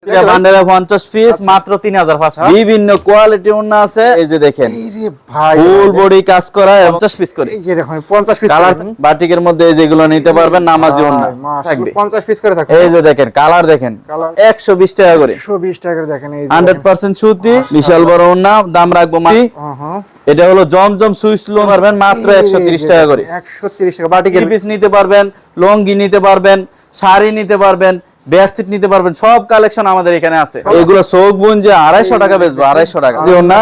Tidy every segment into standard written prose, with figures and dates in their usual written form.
এটা বান্ডেলে 50 পিস মাত্র 3500। বিভিন্ন কোয়ালিটি ওন্না আছে, এই যে দেখেন ভাই ফুল বডি কাজ করা 50 পিস করে। এই যে দেখুন 50 পিস কালার বাটিকের মধ্যে যেগুলো নিতে পারবেন নামাজি ওন্না থাকবে 50 পিস করে থাকবে। এই যে দেখেন কালার দেখেন 120 টাকা করে, 120 টাকা করে দেখেন। এই যে 100% সুতি, বিশাল বড় ওন্না, দাম রাখবো এটা হলো জমজম সুইস লোন পারবেন মাত্র 130 টাকা করে। 130 টাকা বাটিকের পিস নিতে পারবেন, লঙ্গি নিতে পারবেন, শাড়ি নিতে পারবেন, বেডশিট নিতে পারবেন, সব কালেকশন আমাদের এখানে আছে। এগুলো চোখ বুনজে 250 টাকা বেচবো, 250 টাকা যে ওন্না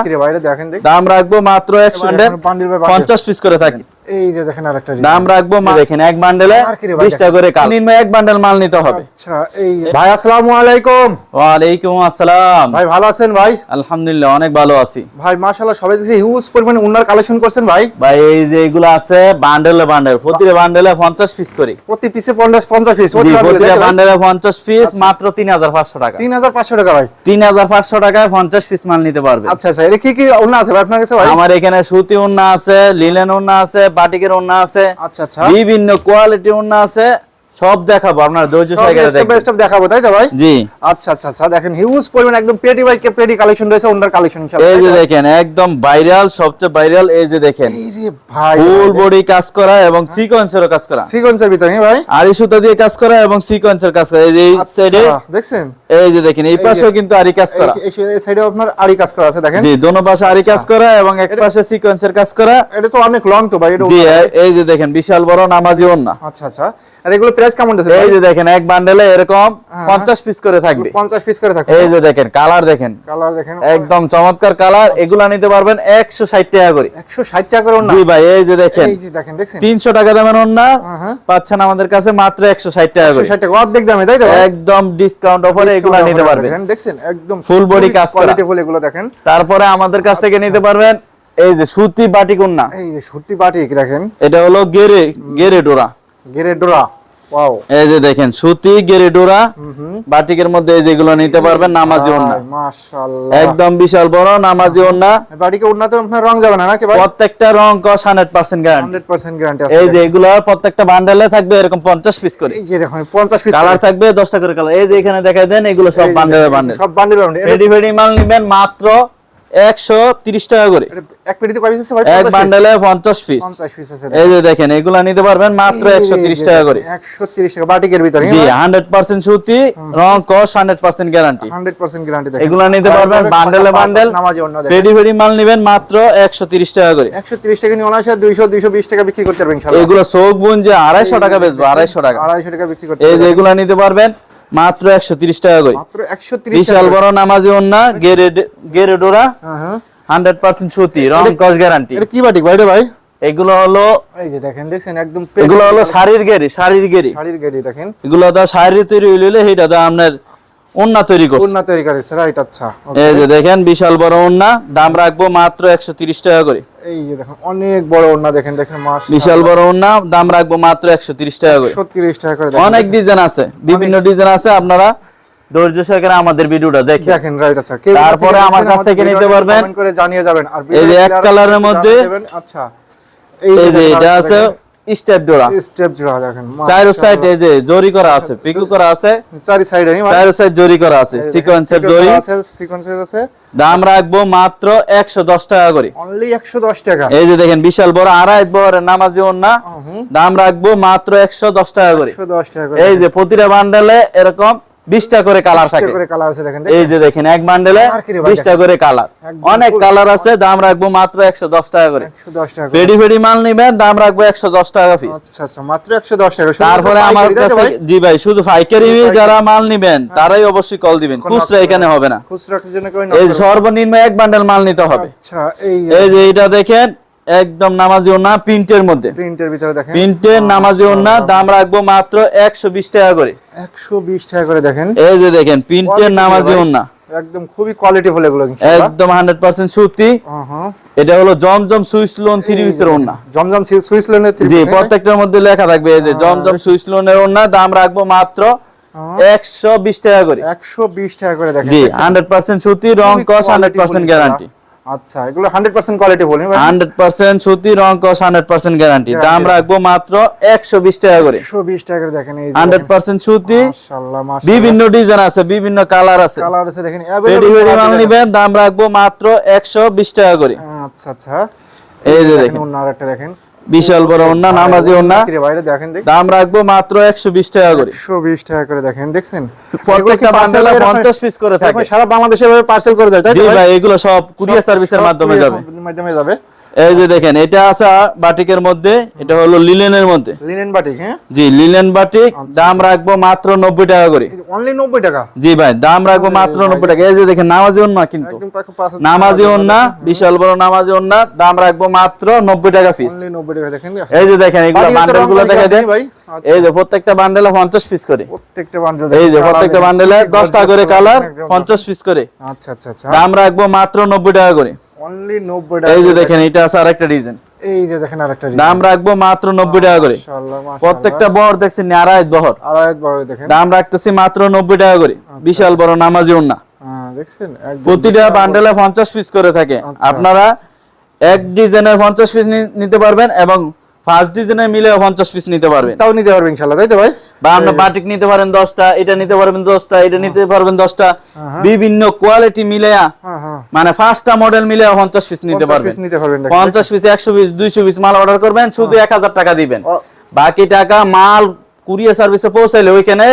দাম রাখবো মাত্র 150 পিস করে থাকি। এই যে দেখেন আরেকটা দাম রাখবো দেখেন এক বান্ডেলে 20 টাকা করে, মিনিমাম এক বান্ডেল মাল নিতে হবে। আচ্ছা এই ভাই আসসালামু আলাইকুম। ওয়া আলাইকুম আসসালাম। ভাই ভালো আছেন ভাই? আলহামদুলিল্লাহ অনেক ভালো আছি ভাই, মাশাআল্লাহ সবাই দেখি হিউজ পরিমাণে উন্নার কালেকশন করছেন ভাই। ভাই এই যে এগুলো আছে বান্ডেলে বান্ডেল, প্রতিটা বান্ডেলে 50 পিস করে, প্রতি পিসে 50 পিস, প্রতিটা বান্ডেলে 50 পিস মাত্র 3500 টাকা। 3500 টাকা ভাই, 3500 টাকায় 50 পিস মাল নিতে পারবে। আচ্ছা আচ্ছা, এটা কি কি উন্না আছে ভাই আপনার কাছে ভাই? আমার এখানে সুতি উন্না আছে, লিলেন উন্না আছে, বাটিকের উন্না আছে, আচ্ছা আচ্ছা, বিভিন্ন কোয়ালিটি উন্না আছে, সব দেখাবো, আপনারা ধৈর্য সহকারে দেখবেন। সব দেখাবো তাই তো ভাই? জি আচ্ছা আচ্ছা আচ্ছা, দেখেন হিউজ পরিমাণ একদম পেটি বাই পেটি কালেকশন রয়েছে, উন্নার কালেকশন ইনশাআল্লাহ। এই যে দেখেন একদম ভাইরাল, সবচেয়ে ভাইরাল, এই যে দেখেন এই রে ভাই ফুল বডি কাজ করা এবং সিকোয়েন্সেরও কাজ করা, সিকোয়েন্সের ভিতরে ভাই আরি সুতা দিয়ে কাজ করা এবং সিকোয়েন্সের কাজ করা। এই যে এই সাইডে দেখছেন, এই যে দেখেন এই পাশেও কিন্তু আরি কাজ করা, এই সাইডে আপনার আরি কাজ করা আছে দেখেন। জি দোনো পাশে আরি কাজ করা এবং এক পাশে সিকোয়েন্সের কাজ করা। এটা তো অনেক লং তো ভাই এটা। জি এই যে দেখেন বিশাল বড় নামাজি ওন্না। আচ্ছা আচ্ছা, আর এগুলো প্রাইস কেমন আছে? এই যে দেখেন এক বান্ডেলে এরকম 50 পিস করে থাকবে, 50 পিস করে থাকবে। এই যে দেখেন কালার দেখেন, কালার দেখেন একদম চমৎকার কালার। এগুলা নিতে পারবেন 160 টাকা করে। 160 টাকা করে ওন্না? জি ভাই এই যে দেখেন, এই যে দেখেন দেখছেন 300 টাকা দামের ওন্না পাচ্ছেন আমাদের কাছে মাত্র 160 টাকা করে। 160 টাকা অর্ধেক দামে তাই তো? একদম ডিসকাউন্ট অফারে এগুলা নিতে পারবেন। দেখছেন একদম ফুল বডি কাজ করা, কোয়ালিটিফুল এগুলো দেখেন। তারপরে আমাদের কাছ থেকে নিতে পারবেন এই যে সুতি বাটিক ওন্না। এই যে সুতি বাটিক দেখেন, এটা হলো গেরে ডোরা, গেরে ডোরা। ওয়াও, এই যে দেখেন সুতি গেরে ডোরা বাটিকের মধ্যে যেগুলো নিতে পারবেন নামাজি ওন্না। মাশাআল্লাহ একদম বিশাল বড় নামাজি ওন্না। বাটিকে ওন্নাতে আপনার রং যাবে না নাকি ভাই? প্রত্যেকটা রং 100% গ্যারান্টি, 100% গ্যারান্টি আছে। এই যে এগুলো প্রত্যেকটা বান্ডেলে থাকবে এরকম 50 পিস করে। এই যে দেখুন 50 পিস কালার থাকবে 10টা করে কালার। এই যে এখানে দেখাই দেন, এগুলো সব বান্ডেলে বান্ডেল, সব বান্ডেল বান্ডেল। রেডি মাল নেবেন মাত্র 130 টাকা করে। এক পেটিতে কয় পিস আছে ভাই? এক বান্ডেলে 50 পিস। 50 পিস আছে। এই যে দেখেন এগুলা নিতে পারবেন মাত্র 130 টাকা করে। 130 টাকা বাটিকের ভিতরে। জি 100% সুতি, রং কস 100% গ্যারান্টি, 100% গ্যারান্টি দেখেন। এগুলা নিতে পারবেন বান্ডেলে বান্ডেল, নামাজি ওন্না দেখেন। রেডি মাল নেবেন মাত্র 130 টাকা করে। 130 টাকা নিয়ে অনায়াসে 220 টাকা বিক্রি করতে পারবেন ইনশাআল্লাহ। এগুলো চোখ বুন যে 250 টাকা বেচবো, 250 টাকা। 250 টাকা বিক্রি করতে এই যে পারবেন। এগুলা নিতে পারবেন মাত্র 130 টাকা করে। মাত্র 130 বিশাল বড় নামাজি ওন্না, গেরে ডোরা, 100% সুতি, রং কস গ্যারান্টি। এটা কি বাটিক ভাই রে ভাই? এগুলো হলো এই যে দেখেন দেখছেন একদম এগুলো হলো শাড়ির গেরি, শাড়ির গেড়ি দেখেন। এগুলো দা শাড়ি তৈরি হইলে এটা দা আপনার ওন্না তৈরি করছে, ওন্না তৈরি করেছে রাইট। আচ্ছা এই যে দেখেন বিশাল বড় ওন্না, দাম রাখবো মাত্র 130 টাকা করে। এই যে দেখেন অনেক বড় ওন্না দেখেন দেখেন মাশাআল্লাহ, বিশাল বড় ওন্না, দাম রাখবো মাত্র 130 টাকা করে। 130 টাকা করে দেখেন। অনেক ডিজাইন আছে, বিভিন্ন ডিজাইন আছে, আপনারা ধৈর্য সহকারে আমাদের ভিডিওটা দেখেন দেখেন রাইট। আচ্ছা তারপরে আমার কাছ থেকে নিতে পারবেন, কমেন্ট করে জানিয়ে যাবেন। আর এই যে এক কালারের মধ্যে, আচ্ছা এই যে এটা আছে স্টেপ ডোরা, স্টেপ জোড়া দেখেন চার সাইড এই যে জরি করা আছে, পিকু করা আছে, চারি সাইডে চার সাইড জরি করা আছে, সিকোয়েন্সের জরি, সিকোয়েন্সের আছে। দাম রাখবো মাত্র 110 টাকা করে। অনলি 110 টাকা। এই যে দেখেন বিশাল বড় আড়াই বহরের নামাজি ওন্না, দাম রাখবো মাত্র 110 টাকা করে। 110 টাকা করে। এই যে প্রতিটা বান্ডেলে এরকম 20টা করে কালার থাকে, কালার আছে দেখেন। এই যে দেখেন এক বান্ডেলে 20টা করে কালার, অনেক কালার আছে, দাম রাখবো মাত্র 110 টাকা করে। 110 টাকা। রেডি মাল নেবেন, দাম রাখবো 110 টাকা পিস। আচ্ছা আচ্ছা, মাত্র 110 টাকা। তারপরে আমার কাছে জি ভাই শুধু পাইকারি যারা মাল নেবেন তারাই অবশ্যই কল দিবেন, খুচরা এখানে হবে না। খুচরার জন্য কই না, এই সর্বনিম্ন এক বান্ডেল মাল নিতে হবে। আচ্ছা এই যে এটা দেখেন একদম নামাজি ওন্না, প্রিন্টের মধ্যে, প্রিন্টের ভিতরে দেখেন, প্রিন্টের নামাজি ওন্না, দাম রাখবো মাত্র 120 টাকা করে। 120 টাকা করে দেখেন। এই যে দেখেন প্রিন্টের নামাজি ওন্না, একদম খুবই কোয়ালিটিফুল এগুলো ইনশাআল্লাহ, একদম 100% সুতি। এটা হলো জমজম সুইস লোন 3 পিসের ওন্না, জমজম সুইস লোনের 3 পিস। জি প্রত্যেকটার মধ্যে লেখা থাকবে এই যে জমজম সুইস লোনের ওন্না, দাম রাখবো মাত্র 120 টাকা করে। 120 টাকা করে দেখেন। জি 100% সুতি, রং কস 100% গ্যারান্টি। আচ্ছা, এগুলো 100% কোয়ালিটি বলি ভাই। 100% সুতি, রং কস 100% গ্যারান্টি। দাম রাখবো মাত্র 120 টাকা করে। 120 টাকা করে দেখেন, এই যে 100% সুতি, মাশাআল্লাহ মাশাআল্লাহ, বিভিন্ন ডিজাইন আছে, বিভিন্ন কালার আছে। কালার আছে দেখেন, পেডি পেডি মাল নিবেন, দাম রাখবো মাত্র 120 টাকা করে। আচ্ছা আচ্ছা, এই যে দেখেন ওন্না আরেকটা দেখেন, বিশাল বড় ওন্না, নামাজি ওন্না, কি রে ভাইরা দেখেন, দেখ দাম রাখবো মাত্র 120 টাকা করে। 120 টাকা করে দেখেন, দেখছেন প্রত্যেকটা বান্ডেলে 50 পিস করে থাকে। সারা বাংলাদেশে ভাবে পার্সেল করে যায়, তাই তো জি ভাই? ভাই, এগুলো সব কুরিয়ার সার্ভিসের মাধ্যমে যাবে। মাধ্যমে যাবে। এই যে দেখেন, এটা আছে বাটিকের মধ্যে, এটা হলো লিলেনের মধ্যে। লিনেন বাটিক, হ্যাঁ জি, লিলেন বাটিক, দাম রাখবো মাত্র 90 টাকা করে। অনলি 90 টাকা। জি ভাই, দাম রাখবো মাত্র 90 টাকা। এই যে দেখেন, নামাজি ওন্না, কিন্তু একদম পাকা পাঁচ নামাজি ওন্না, বিশাল বড় নামাজি ওন্না, দাম রাখবো মাত্র 90 টাকা পিস। অনলি 90 টাকা দেখেন। এই যে দেখেন, এগুলো বাটিকের তো বান্ডেল রং গুলো কস দেখে দেন ভাই। এই যে প্রত্যেকটা বান্ডেলে 50 পিস করে। প্রত্যেকটা বান্ডেল এই যে প্রত্যেকটা বান্ডেলে 10টা করে কালার, 50 পিস করে। আচ্ছা আচ্ছা আচ্ছা, দাম রাখবো মাত্র 90 টাকা করে। অনলি 90 টাকা। এই যে দেখেন, এটা আছে আরেকটা ডিজাইন, এই যে দেখেন আরেকটা দাম রাখবো মাত্র 90 টাকা করে। মাশাআল্লাহ মাশাআল্লাহ, প্রত্যেকটা বহর দেখছেন আড়াইত বহর, আড়াইত বড় দেখেন, দাম রাখতেছি মাত্র 90 টাকা করে। বিশাল বড় নামাজি ওন্না, হ্যাঁ দেখছেন, একদম প্রতিটা বান্ডেলে 50 পিস করে থাকে। আপনারা এক ডিজাইনের 50 পিস নিতে পারবেন এবং ফার্স্ট ডিজাইনের মিলে 50 পিস নিতে পারবেন। তাও নিতে পারবেন ইনশাআল্লাহ, তাই তো ভাই? বা আপনি বাটিক নিতে পারেন 10টা, এটা নিতে পারবেন 10টা, এটা নিতে পারবেন 10টা, বিভিন্ন কোয়ালিটি মিলেয়া, হ্যাঁ হ্যাঁ, মানে 5টা মডেল মিলে 50 পিস নিতে 50 পারবেন। পিস নিতে পারবেন দেখেন। 50 পিস, 100 পিস, 200 পিস মাল অর্ডার করবেন, শুধু 1000 টাকা দিবেন। ও, বাকি টাকা মাল কুরিয়ার সার্ভিসে পৌঁছাইলে ওইখানে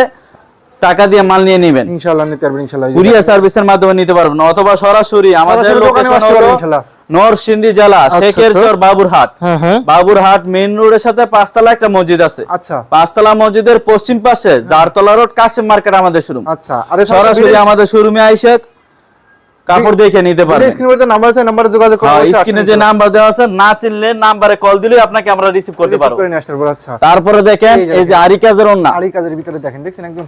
টাকা দিয়ে মাল নিয়ে নেবেন। ইনশাআল্লাহ নিতে পারবেন ইনশাআল্লাহ। কুরিয়ার সার্ভিসের মাধ্যমে নিতে পারবেন, অথবা সরাসরি আমাদের সরাসরি দোকানে লোকেশন আসতে পারবেন হলো ইনশাআল্লাহ। নরসিংদী জেলা, শেখেরচর, বাবুরহাট। হ্যাঁ হ্যাঁ, বাবুরহাট মেইন রোডের সাথে 5তলা একটা মসজিদ আছে। আচ্ছা 5তলা মসজিদের পশ্চিম পাশে জারতলা রোড, কাশিম মার্কেট আমাদের শোরুম। আচ্ছা, আরে সরাসরি আমাদের শোরুমে আইসা কাপড় দেখে নিতে পারবেন। স্ক্রিনে যে নাম্বার আছে, নাম্বারে যোগাযোগ করে স্ক্রিনে যে নাম্বার দেওয়া আছে, না চিনলে নাম্বারে কল দিলেই আপনাকে আমরা রিসিভ করতে পারবো। করে নিয়ে আসতে পারবো। আচ্ছা, তারপরে দেখেন, এই যে আরি কাজের ওন্না, আড়ি কাজের ভিতরে দেখেন, দেখছেন একদম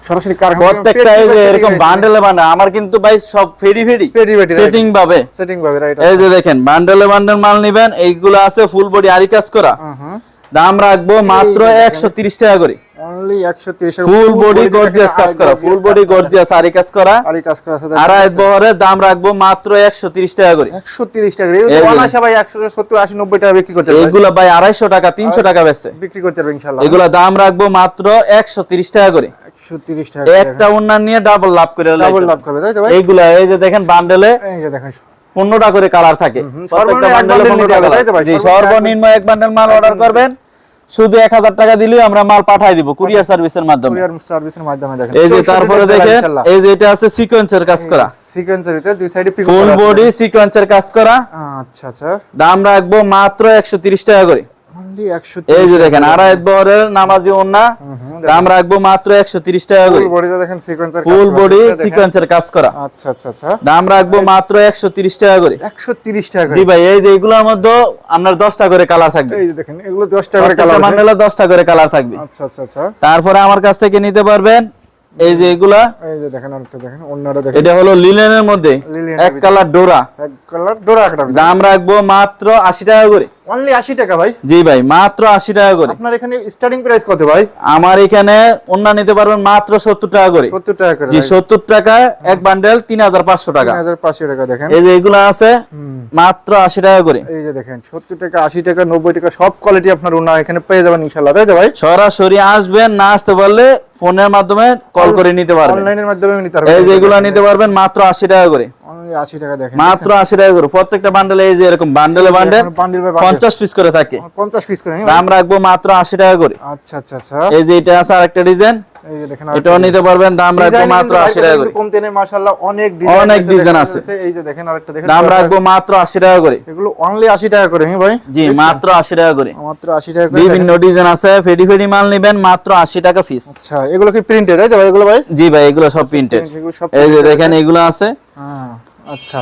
সরাসরি কারখানা, প্রত্যেকটা এই যে এরকম বান্ডেলে বান্ডেল, আমার কিন্তু ভাই সব ফেডি ফেডি পেডি পেডি সেটিং ভাবে। সেটিং ভাবে, রাইট। এই যে দেখেন, বান্ডেলে বান্ডেল মাল নিবেন, এইগুলো আছে ফুল বডি আরি কাজ করা, হ্যাঁ, দাম রাখবো মাত্র 130 টাকা করে। অনলি 130 এর ফুল বডি গর্জিয়াস কাজ করা, ফুল বডি গর্জিয়াস আরি কাজ করা, আড়ি কাজ করা আছে, আড়াইত বহরের দাম রাখবো মাত্র 130 টাকা করে। 130 টাকা। এই এই যে অনায়াসে ভাই 170 80 90 টাকা বিক্রি করতে পারবেন। এইগুলা ভাই 250 টাকা 300 টাকা বেচছে, বিক্রি করতে পারবেন ইনশাআল্লাহ। এগুলা দাম রাখবো মাত্র 130 টাকা করে। 130 টাকা একটা ওন্না নিয়ে ডাবল লাভ করে ডাবল লাভ করবে, তাই তো ভাই? এইগুলা এই যে দেখেন, বান্ডেলে এই যে দেখেন 15টা করে কালার থাকে, প্রত্যেকটা সর্বনিম্ন এক বান্ডেলে বান্ডেল 15টা নিতে হবে, কালার। তাই তো ভাই? জি, সর্বনিম্ন এক বান্ডেল মাল অর্ডার করবেন, শুধু 1000 টাকা দিলেই আমরা মাল পাঠাই দিব কুরিয়ার সার্ভিসের মাধ্যমে। কুরিয়ার সার্ভিসের মাধ্যমে দেখেন। এই যে তারপরে দেখেন, এই যে এটা আছে সিকোয়েন্সের কাজ করা, সিকোয়েন্সের এটা দুই সাইডে পিক ফুল বডি সিকোয়েন্সের কাজ করা, আচ্ছা আচ্ছা, দাম রাখবো মাত্র 130 টাকা করে। অনলি 130। এই যে দেখেন, আড়াইত বহরের নামাজি ওন্না, দাম রাখবো মাত্র 130 টাকা করে। ফুল বডিতে দেখেন সিকোয়েন্সের কাজ ফুল করা বডি আছে, দেখেন। সিকোয়েন্সের কাজ করা, আচ্ছা আচ্ছা আচ্ছা, দাম রাখবো মাত্র 130 টাকা করে। 130 টাকা। জি ভাই, এই যে এগুলোর মধ্যে আপনার 10টা করে কালার থাকবে, এই যে দেখেন, এগুলো 10 টাকা করে কালার প্রত্যেকটা আছে। বান্ডেলে 10টা করে কালার থাকবে। আচ্ছা আচ্ছা আচ্ছা, তারপরে আমার কাছ থেকে নিতে পারবেন এই যে এগুলা, এই যে দেখেন আরেকটা দেখেন, অন্যটা দেখেন, এটা হলো লিলেনের মধ্যে লিলেনের এক কালার ডোরা, এক কালার ডোরা একটা। দাম রাখবো মাত্র 80 টাকা করে। অনলি 80 টাকা ভাই? জি ভাই, মাত্র 80 টাকা করে। আপনার এখানে স্টার্টিং প্রাইস কত ভাই? আমার এখানে অন্য নিতে পারবেন মাত্র 70 টাকা করে। 70 টাকা করে। জি, 70 টাকা এক বান্ডেল, 3500 টাকা। 3500 টাকা দেখেন। এই যে এগুলা আছে মাত্র 80 টাকা করে। এই যে দেখেন 70 টাকা 80 টাকা 90 টাকা সব কোয়ালিটি আপনার ওনা এখানে পেয়ে যাবেন ইনশাআল্লাহ, তাই তো ভাই? সরাসরি আসবেন, না আসতে পারলে ফোনের মাধ্যমে কল করে নিতে পারবেন। অনলাইনের মাধ্যমে নিতে পারবেন। এই যে এগুলা নিতে পারবেন মাত্র 80 টাকা করে। অনলি 80 টাকা দেখেন, মাত্র 80 টাকা করে। প্রত্যেকটা বান্ডেলে এই যে এরকম বান্ডেলে bundle bundle by bundle 50 piece করে থাকে, 50 পিস করে। দাম রাখবো মাত্র 80 টাকা করে। আচ্ছা আচ্ছা আচ্ছা, এই যে এটা আছে আরেকটা ডিজাইন, এই যে দেখেন এটাও নিতে পারবেন, দাম রাখবো মাত্র 80 টাকা করে। কম তেনে মাশাআল্লাহ অনেক অনেক ডিজাইন আছে। এই যে দেখেন আরেকটা দেখেন, দাম রাখবো মাত্র 80 টাকা করে। এগুলো অনলি 80 টাকা করে। হ্যাঁ ভাই? জি, মাত্র 80 টাকা করে। মাত্র 80 টাকা করে। বিভিন্ন ডিজাইন আছে, ফেডি ফেডি মাল নেবেন মাত্র 80 টাকা পিস। আচ্ছা, এগুলো কি প্রিন্টেড, তাই তো ভাই এগুলো ভাই? জি ভাই, এগুলো সব প্রিন্টেড। এগুলো সব এই যে দেখেন, এগুলো আছে হ্যাঁ, আচ্ছা,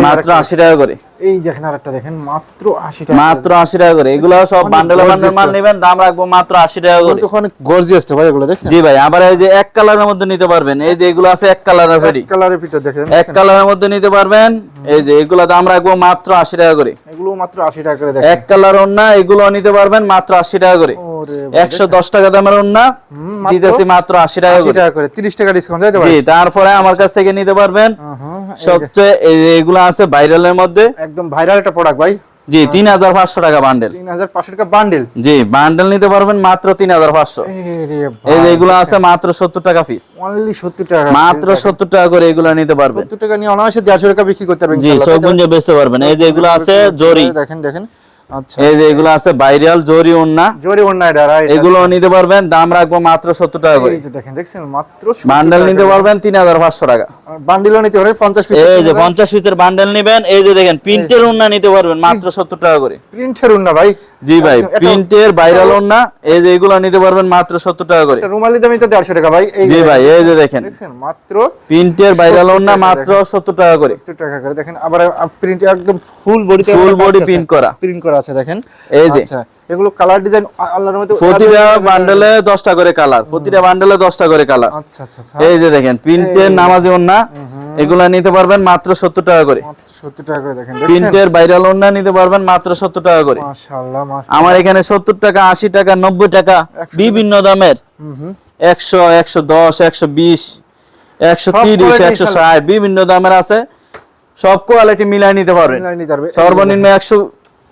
মাত্র 80 টাকা করে। এই দেখেন আরেকটা দেখেন মাত্র 80 টাকা, মাত্র 80 টাকা করে। এগুলো সব বান্ডেল বান্ডেল মাল নেবেন, দাম রাখবো মাত্র 80 টাকা করে। তো অনেক গর্জিয়াস তো ভাই এগুলো দেখেন। জি ভাই, আবার এই যে এক কালারের মধ্যে নিতে পারবেন, এই যে এগুলো আছে এক কালারের ফেরি, কালারের ভিতর দেখেন এক কালারের মধ্যে নিতে পারবেন। এই যে এগুলো দাম রাখবো মাত্র 80 টাকা করে। এগুলো মাত্র 80 টাকা করে দেখেন। এক কালার ওন্না এগুলো নিতে পারবেন মাত্র 80 টাকা করে। ওরে 110 টাকা দামের ওন্না দিতেছি মাত্র 80 টাকা 80 করে। টাকা করে 30 টাকা ডিসকাউন্ট দিতে জি, পারেন। তারপরে আমার কাছ থেকে নিতে পারবেন সবচেয়ে এই যে এগুলো আছে ভাইরালের মধ্যে। একদম ভাইরাল একটা প্রোডাক্ট ভাই। জি, 3500 টাকা বান্ডেল। 3500 টাকা বান্ডেল। জি, বান্ডেল নিতে পারবেন মাত্র 3500। এই যে এগুলো আছে মাত্র 70 টাকা পিস, অনলি 70 টাকা, মাত্র 70 টাকা করে এগুলো নিতে পারবেন। 70 টাকা নিয়ে অনায়াসে 150 টাকা বিক্রি করতে পারবেন জি, ইনশাআল্লাহ। সব গুঞ্জে বেচতে পারবেন। এই যে এগুলো আছে জরি, দেখেন দেখেন আচ্ছা এই যে এগুলো আছে ভাইরাল জরি ওন্না, জরি ওন্না এটা রাইট। এগুলো নিতে পারবেন, দাম রাখবো মাত্র 70 টাকা করে। এই যে দেখেন দেখছেন মাত্র বান্ডেল নিতে পারবেন 3500 টাকা। বান্ডেলও নিতে পারবেন 50 পিস। এই যে 50 পিসের বান্ডেল নেবেন। এই যে দেখেন প্রিন্টের ওন্না নিতে পারবেন মাত্র 70 টাকা করে। প্রিন্টের ওন্না ভাই। জি ভাই, প্রিন্টের ভাইরাল ওন্না, এই যে এগুলো নিতে পারবেন মাত্র 70 টাকা করে। এটা রুমালি দামই তো 150 টাকা ভাই। এই জি ভাই, এই যে দেখেন দেখছেন মাত্র প্রিন্টের ভাইরাল ওন্না মাত্র 70 টাকা করে। 70 টাকা করে দেখেন। আবার প্রিন্ট একদম ফুল বডিতে ফুল বডি প্রিন্ট করা, প্রিন্ট করা আছে দেখেন। এই যে আচ্ছা এগুলো কালার ডিজাইন আল্লাহর মধ্যে প্রতিটা বান্ডেলে 10টা করে কালার, প্রতিটা বান্ডেলে 10টা করে কালার। আচ্ছা আচ্ছা আচ্ছা এই যে দেখেন প্রিন্টের নামাজি ওন্না, এগুলা নিতে পারবেন মাত্র 70 টাকা করে। মাত্র 70 টাকা করে দেখেন। দেখছেন প্রিন্টের ভাইরাল ওন্না নিতে পারবেন মাত্র 70 টাকা করে। মাশাআল্লাহ মাশাআল্লাহ। আমার এখানে 70 টাকা, 80 টাকা, 90 টাকা বিভিন্ন দামের, 100, 110, 120, 130, 160 বিভিন্ন দামের আছে। সব কোয়ালিটি মিলাই নিতে পারবেন। মিলাই নিতে পারবে। সর্বনিম্ন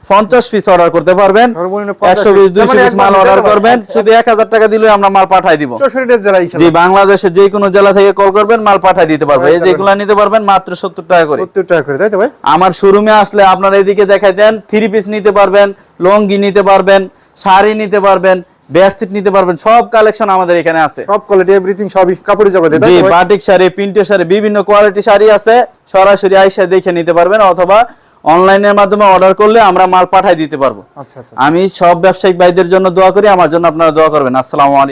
150 পিস অর্ডার করতে পারবেন, সর্বনিম্ন 120, 200 পিস মাল অর্ডার করবেন, শুধু 1000 টাকা দিলে আমরা মাল পাঠাই দিব। 64 জেলা জি, ইনশাআল্লাহ। বাংলাদেশের যে কোনো জেলা থেকে কল করবেন, মাল পাঠাই দিতে পারবো। এই যেগুলো নিতে পারবেন মাত্র 70 টাকা করে। 70 টাকা করে তাই তো ভাই। আমার শোরুমে আসলে আপনারা এদিকে দেখাই দেন, 3 পিস নিতে পারবেন, লঙ্গি নিতে পারবেন, শাড়ি নিতে পারবেন, বেডশিট নিতে পারবেন, সব কালেকশন আমাদের এখানে আছে। সব কোয়ালিটি এভরিথিং সবই কাপড়ের জগতে তাই জি, তো ভাই। বাটিক শাড়ি, প্রিন্টের শাড়ি, বিভিন্ন কোয়ালিটি শাড়ি আছে। সরাসরি আইসা দেখে নিতে পারবেন, অথবা অনলাইনের মাধ্যমে অর্ডার করলে আমরা মাল পাঠাই দিতে পারবো। আচ্ছা আচ্ছা। আমি সব ব্যবসায়িক ভাইদের জন্য দোয়া করি, আমার জন্য আপনারা দোয়া করবেন। আসসালামু আলাইকুম।